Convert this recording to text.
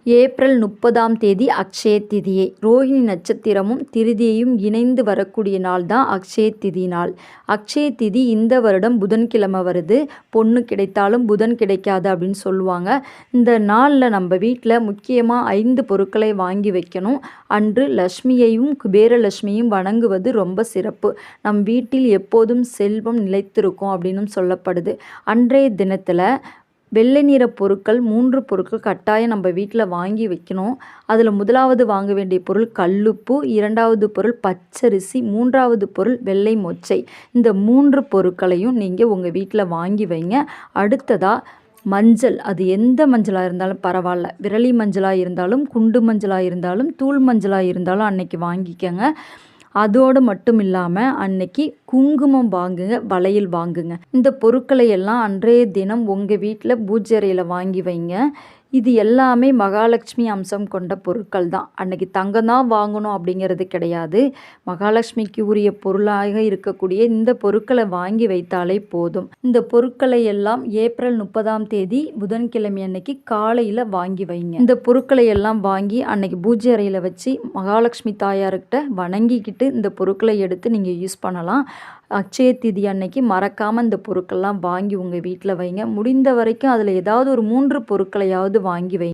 April 30ஆம் தேதி அக்ஷய திதியை. ரோஹிணி நட்சத்திரமும் திருதியையும் இணைந்து வரக்கூடிய நாள் தான் அக்ஷய திதி நாள். அக்ஷய திதி இந்த வருடம் புதன்கிழமை வருது. பொண்ணு கிடைத்தாலும் புதன் கிடைக்காது அப்படின்னு சொல்லுவாங்க. இந்த நாளில் நம்ம வீட்டில் முக்கியமாக 5 பொருட்களை வாங்கி வைக்கணும். அன்று லக்ஷ்மியையும் குபேரலட்சுமியும் வணங்குவது ரொம்ப சிறப்பு. நம் வீட்டில் எப்போதும் செல்வம் நிலைத்திருக்கும் அப்படின்னு சொல்லப்படுது. அன்றைய தினத்தில் வெள்ளை நிற பொருட்கள் 3 பொருட்கள் கட்டாயம் நம்ம வீட்டில் வாங்கி வைக்கணும். அதில் முதலாவது வாங்க வேண்டிய பொருள் கல்லுப்பு, 2வது பொருள் பச்சரிசி, 3வது பொருள் வெள்ளை மொச்சை. இந்த 3 பொருட்களையும் நீங்கள் உங்கள் வீட்டில் வாங்கி வைங்க. அடுத்ததாக மஞ்சள், அது எந்த மஞ்சளாக இருந்தாலும் பரவாயில்ல. விரலி மஞ்சளாக இருந்தாலும், குண்டு மஞ்சளாக இருந்தாலும், தூள் மஞ்சளாக இருந்தாலும் அன்னைக்கு வாங்கிக்கோங்க. அதோடு மட்டும் இல்லாமல் அன்னைக்கு குங்குமம் வாங்குங்க, வளையல் வாங்குங்க. இந்த பொருட்களை எல்லாம் அன்றைய தினம் உங்கள் வீட்டில் பூஜை அறையில் வாங்கி வைங்க. இது எல்லாமே மகாலட்சுமி அம்சம் கொண்ட பொருட்கள் தான். அன்னைக்கு தங்கம் தான் வாங்கணும் அப்படிங்கிறது கிடையாது. மகாலட்சுமிக்கு உரிய பொருளாக இருக்கக்கூடிய இந்த பொருட்களை வாங்கி வைத்தாலே போதும். இந்த பொருட்களை எல்லாம் ஏப்ரல் 30ஆம் தேதி புதன்கிழமை அன்னைக்கு காலையில் வாங்கி வைங்க. இந்த பொருட்களை எல்லாம் வாங்கி அன்னைக்கு பூஜை அறையில் வச்சு மகாலட்சுமி தாயார்கிட்ட வணங்கிக்கிட்டு இந்த பொருட்களை எடுத்து நீங்கள் யூஸ் பண்ணலாம். அக்ஷய திதி அன்னைக்கு மறக்காமல் இந்த பொருட்கள்லாம் வாங்கி உங்கள் வீட்டில் வைங்க. முடிந்த வரைக்கும் அதில் ஏதாவது ஒரு 3 பொருட்களையாவது வாங்கி வைங்க.